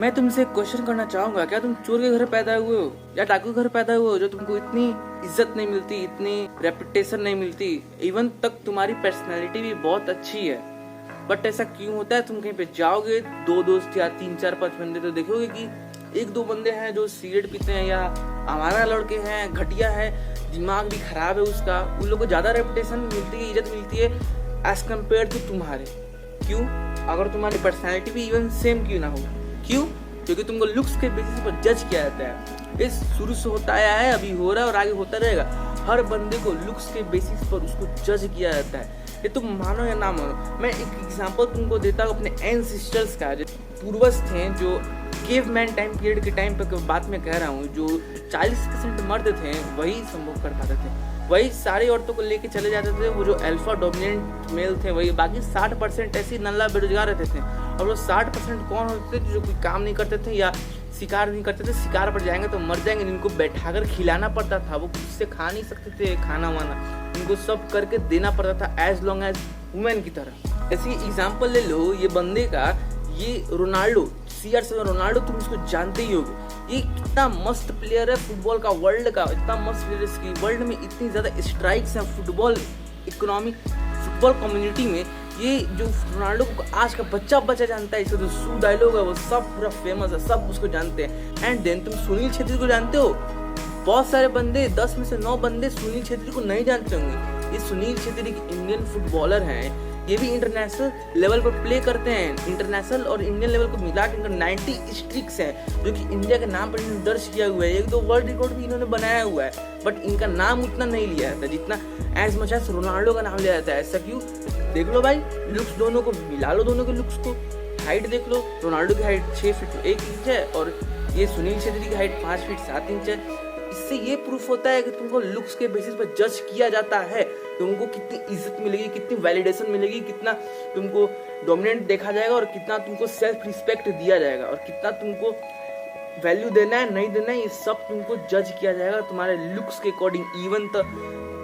मैं तुमसे क्वेश्चन करना चाहूंगा, क्या तुम चोर के घर पैदा हुए हो या डाकू के घर पैदा हुए हो जो तुमको इतनी इज्जत नहीं मिलती, इतनी रेपुटेशन नहीं मिलती, इवन तक तुम्हारी पर्सनैलिटी भी बहुत अच्छी है, बट ऐसा क्यों होता है? तुम कहीं पे जाओगे, दो दोस्त या 3 4 5 बंदे तो देखोगे कि एक दो बंदे हैं जो सिगरेट पीते हैं या हमारा लड़के हैं, घटिया है, दिमाग भी खराब है उसका, उन लोगों को ज्यादा रेपुटेशन मिलती है, इज्जत मिलती है एज कम्पेयर टू तुम्हारे। क्यों? अगर तुम्हारी पर्सनैलिटी भी इवन सेम क्यों ना हो। क्यों? क्योंकि तुमको लुक्स के बेसिस पर जज किया जाता है। इस शुरू से होता आया है, अभी हो रहा है और आगे होता रहेगा। हर बंदे को लुक्स के बेसिस पर उसको जज किया जाता है, ये तुम मानो या ना मानो। मैं एक एग्जांपल तुमको देता हूँ अपने एंसेस्टर्स का, जो पूर्वज थे, जो केवमैन टाइम पीरियड के टाइम पर बात में कह रहा हूँ, जो 40% मर्द थे वही संभव कर पाते थे, वही सारी औरतों को लेके चले जाते थे। वो जो अल्फा डोमिनेंट मेल थे वही, बाकी 60% ऐसे नल्ला बेरोजगार रहते थे। और वो 60% कौन होते थे? जो कोई काम नहीं करते थे या शिकार नहीं करते थे। शिकार पर जाएंगे तो मर जाएंगे, इनको बैठाकर खिलाना पड़ता था, वो खुद से खा नहीं सकते थे खाना वाना, इनको सब करके देना पड़ता था एज लॉन्ग एज वुमेन की तरह। ऐसी एग्जाम्पल ले लो ये बंदे का, ये रोनाल्डो, CR7 रोनाल्डो, तुम इसको जानते ही होगे। ये कितना मस्त प्लेयर है फुटबॉल का, वर्ल्ड का इतना मस्त प्लेयर है। इसकी वर्ल्ड में इतनी ज्यादा स्ट्राइक्स हैं फुटबॉल इकोनॉमिक, फुटबॉल कम्युनिटी में। ये जो रोनाल्डो को आज का बच्चा जानता है, इसका जो सू डायलॉग है वो सब पूरा फेमस है, सब उसको जानते हैं। एंड देन तुम सुनील छेत्री को जानते हो? बहुत सारे बंदे, 10 में से 9 बंदे सुनील छेत्री को नहीं जानते होंगे। ये सुनील छेत्री एक इंडियन फुटबॉलर हैं, ये भी इंटरनेशनल लेवल पर प्ले करते हैं। इंटरनेशनल और इंडियन लेवल को मिला के इनका 90 स्ट्रिक्स है, जो कि इंडिया के नाम पर इन्होंने दर्ज किया हुआ है। एक दो वर्ल्ड रिकॉर्ड भी इन्होंने बनाया हुआ है, बट इनका नाम उतना नहीं लिया जाता जितना एज मच एज रोनाल्डो का नाम लिया जाता है। ऐसा क्यों? देख लो भाई, लुक्स दोनों को मिला लो, दोनों के लुक्स को। हाइट देख लो, रोनाल्डो की हाइट 6 फीट 1 इंच है और ये सुनील छेत्री की हाइट 5 फीट 7 इंच है। इससे ये प्रूफ होता है कि तुमको लुक्स के बेसिस पर जज किया जाता है, तुमको कितनी इज्जत मिलेगी, कितनी वैलिडेशन मिलेगी, कितना तुमको डोमिनेंट देखा जाएगा और कितना तुमको सेल्फ रिस्पेक्ट दिया जाएगा और कितना तुमको वैल्यू देना है नहीं देना है, ये सब तुमको जज किया जाएगा तुम्हारे लुक्स के अकॉर्डिंग। इवन तो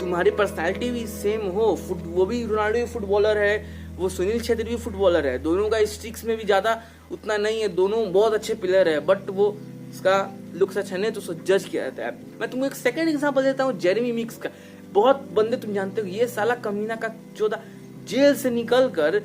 तुम्हारी पर्सनैलिटी भी सेम हो, वो भी रोनाल्डो भी फुटबॉलर है, वो सुनील छेत्री भी फुटबॉलर है, दोनों का स्ट्रिक्स में भी ज्यादा उतना नहीं है, दोनों बहुत अच्छे प्लेयर है, बट वो इसका लुक्स अच्छा नहीं तो उसको जज किया जाता है। मैं तुमको एक सेकंड एग्जांपल देता हूँ जेरेमी मिक्स का। बहुत बंदे तुम जानते हो, ये साला कमीना का चौदह जेल से निकल कर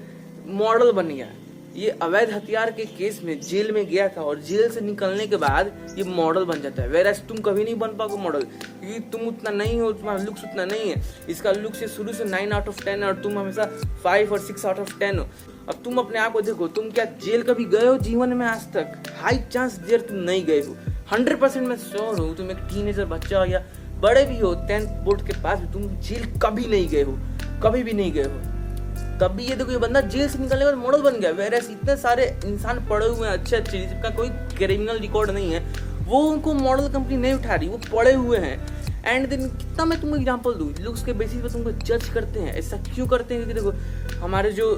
मॉडल बन गया। ये अवैध हथियार के केस में जेल में गया था और जेल से निकलने के बाद ये मॉडल बन जाता है। वेराज तुम कभी नहीं बन पाओगे मॉडल, क्योंकि तुम उतना नहीं हो, तुम्हारा लुक्स उतना नहीं है। इसका लुक्स शुरू से 9 आउट ऑफ 10 है और तुम हमेशा 5 और 6 आउट ऑफ 10 हो। अब तुम अपने आप को देखो, तुम क्या जेल कभी गए हो जीवन में आज तक? हाई चांस देर तुम नहीं गए हो। 100% मैं श्योर हूँ, तुम एक टीनेजर बच्चा हो या बड़े भी हो, 10th बोर्ड के पास भी तुम जेल कभी नहीं गए हो, कभी भी नहीं गए हो। तब भी ये देखो, ये बंदा जेल से निकलने के बाद मॉडल बन गया। वेरएस इतने सारे इंसान पढ़े हुए हैं अच्छे अच्छे, जिसका कोई क्रिमिनल रिकॉर्ड नहीं है, वो उनको मॉडल कंपनी नहीं उठा रही, वो पढ़े हुए हैं। एंड देन कितना मैं तुमको एग्जांपल दूं, लुक्स के बेसिस पर तुमको जज करते हैं। ऐसा क्यों करते हैं? क्योंकि देखो, हमारे जो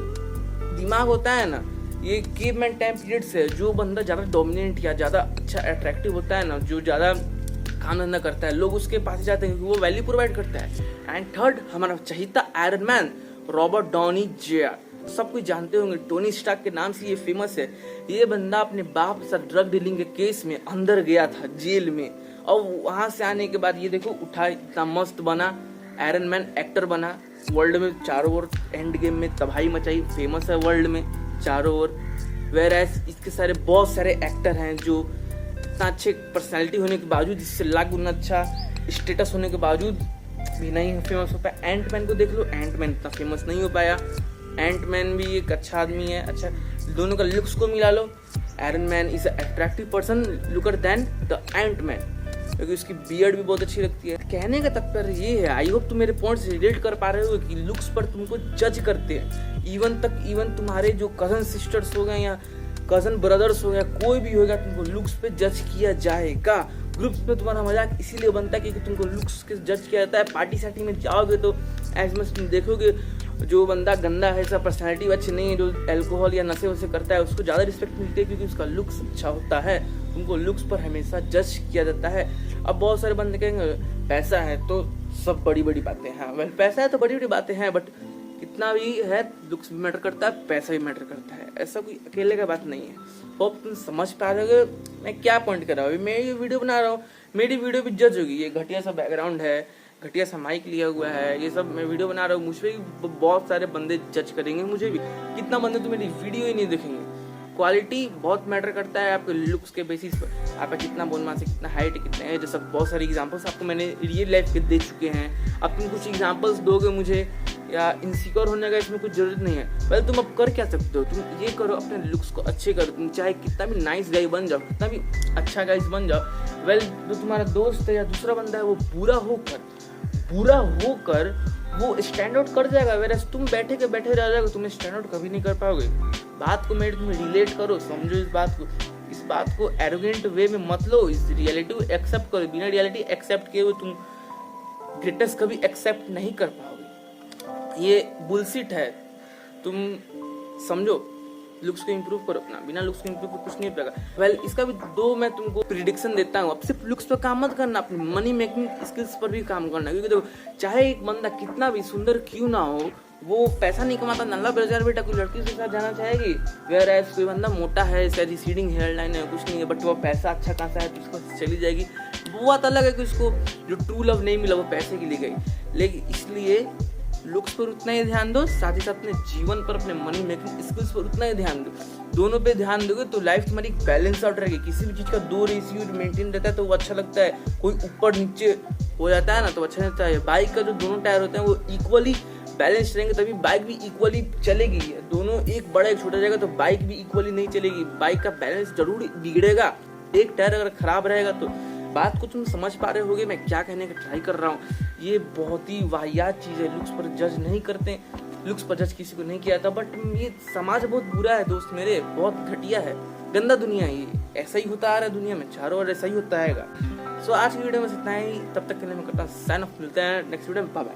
दिमाग होता है ना, ये केवमैन टाइम पीरियड से, जो बंदा ज्यादा डोमिनेंट या ज्यादा अच्छा अट्रैक्टिव होता है ना, जो ज्यादा काम धंधा करता है, लोग उसके पास जाते हैं क्योंकि वो वैल्यू प्रोवाइड करता है। एंड थर्ड, हमारा चहीता Iron Man Robert Downey Junior, सब कुछ जानते होंगे, टोनी स्टार्क के नाम से ये फेमस है। ये बंदा अपने बाप के साथ ड्रग डीलिंग के केस में अंदर गया था जेल में, और वहां से आने के बाद ये देखो उठा, इतना मस्त बना, आयरन मैन एक्टर बना, वर्ल्ड में चारों ओर एंड गेम में तबाही मचाई, फेमस है वर्ल्ड में चारों ओर। वेरएस इसके सारे बहुत सारे एक्टर हैं जो इतना अच्छे पर्सनैलिटी होने के बावजूद, इससे लाख गुना अच्छा स्टेटस होने के बावजूद भी नहीं फेमस हो पाया। एंटमैन को देख लो, एंटमैन इतना फेमस नहीं हो पाया। एंटमैन भी एक अच्छा आदमी है। अच्छा, दोनों का लुक्स को मिला लो, Iron Man is attractive person looker than the Antman, क्योंकि उसकी बियर्ड भी बहुत अच्छी लगती है। कहने का तात्पर्य ये है, आई होप तुम मेरे पॉइंट से रिलेट कर पा रहे हो कि लुक्स पर तुमको जज करते हैं। इवन तुम्हारे जो कजन सिस्टर्स हो गए या कजन ब्रदर्स हो गया, कोई भी होगा, तुमको लुक्स पे जज किया जाएगा। ग्रुप्स पे तुम्हारा मजाक इसीलिए बनता है क्योंकि तुमको लुक्स के जज किया जाता है। पार्टी सार्टी में जाओगे तो एज मच तुम देखोगे जो बंदा गंदा है, ऐसा पर्सनैलिटी अच्छी नहीं है, जो अल्कोहल या नशे वसे करता है, उसको ज़्यादा रिस्पेक्ट मिलती है क्योंकि उसका लुक्स अच्छा होता है। तुमको लुक्स पर हमेशा जज किया जाता है। अब बहुत सारे बंदे कहेंगे पैसा है तो सब बड़ी बड़ी बातें हैं। वेल, पैसा है तो बड़ी बड़ी बातें हैं, बट कितना भी है, लुक्स भी मैटर करता है, पैसा भी मैटर करता है, ऐसा कोई अकेले का बात नहीं है। होप तुम समझ पा रहे हो मैं क्या पॉइंट कर रहा हूँ। मैं ये वीडियो बना रहा हूँ, मेरी वीडियो भी जज होगी। ये घटिया सा बैकग्राउंड है, घटिया सा माइक लिया हुआ है, ये सब मैं वीडियो बना रहा हूँ, मुझ पे भी बहुत सारे बंदे जज करेंगे, मुझे भी। कितना बंदे तो मेरी वीडियो ही नहीं देखेंगे। क्वालिटी बहुत मैटर करता है आपके लुक्स के बेसिस पर। आपका कितना बोन मास है, कितना हाइट है, कितना एज, सब बहुत सारे एग्जांपल्स आपको मैंने रियल लाइफ के दे चुके हैं। अब तुम कुछ एग्जांपल्स दोगे मुझे, या इनसिक्योर होने का इसमें कुछ जरूरत नहीं है। पहले तुम अब कर क्या सकते हो, तुम ये करो, अपने लुक्स को अच्छे करो। तुम चाहे कितना भी नाइस गाई बन जाओ, कितना भी अच्छा गाइस बन जाओ, वेल जो तुम्हारा दोस्त है या दूसरा बंदा है वो बुरा होकर वो स्टैंड आउट कर जाएगा, वेरस तुम बैठे के बैठे रह जाओगे, तुम स्टैंड आउट कभी नहीं कर पाओगे। बात को मेरे तुम रिलेट करो, समझो इस बात को एरोगेंट वे में मत लो, इस रियलिटी को एक्सेप्ट करो। बिना रियलिटी एक्सेप्ट किए हुए तुम ग्रेटेस्ट कभी एक्सेप्ट नहीं कर पाओगे। ये बुलशिट है, तुम समझो। लुक्स को इंप्रूव करो अपना, बिना लुक्स को इंप्रूव कुछ नहीं होगा। वेल इसका भी दो मैं तुमको प्रिडिक्शन देता हूँ। अब सिर्फ लुक्स पर काम मत करना, अपनी मनी मेकिंग स्किल्स पर भी काम करना। क्योंकि देखो, चाहे एक बंदा कितना भी सुंदर क्यों ना हो, वो पैसा नहीं कमाता, नल्ला बेरोजगार बेटा कोई लड़की के साथ जाना चाहेगी। वेयर एज कोई बंदा मोटा है, इसका रिसीडिंग हेयर लाइन है, कुछ नहीं है, बट वो पैसा अच्छा खासा है तो उसको चली जाएगी। वो बात अलग है कि उसको जो ट्रू लव नहीं मिला वो पैसे के लिए गई। लेकिन इसलिए लुक्स पर उतना ही ध्यान दो, साथ ही साथ अपने जीवन पर, अपने मनी मेकिंग स्किल्स पर उतना ही ध्यान दो। दोनों पे ध्यान दोगे तो लाइफ तुम्हारी बैलेंस आउट रहेगी। किसी भी चीज का 2 रेशियो मेंटेन रहता है तो वो अच्छा लगता है। कोई ऊपर नीचे हो जाता है ना तो अच्छा लगता है। बाइक का जो दोनों टायर होते हैं वो इक्वली बैलेंस रहेंगे तभी बाइक भी इक्वली चलेगी। दोनों एक बड़ा एक छोटा जाएगा तो बाइक भी इक्वली नहीं चलेगी। बाइक का बैलेंस जरूर बिगड़ेगा, एक टायर अगर खराब रहेगा तो। बात को तुम समझ पा रहे होगे मैं क्या कहने का ट्राई कर रहा हूँ। ये बहुत ही वाहियात चीज है, लुक्स पर जज नहीं करते, लुक्स पर जज किसी को नहीं किया था। बट ये समाज बहुत बुरा है दोस्त मेरे, बहुत घटिया है, गंदा दुनिया है ये। ऐसा ही होता आ रहा है दुनिया में, चारों ओर ऐसा ही होता है। सो आज की वीडियो में इतना ही, तब तक के लिए मैं करता हूँ साइन ऑफ। मिलते हैं नेक्स्ट वीडियो में, बाय बाय।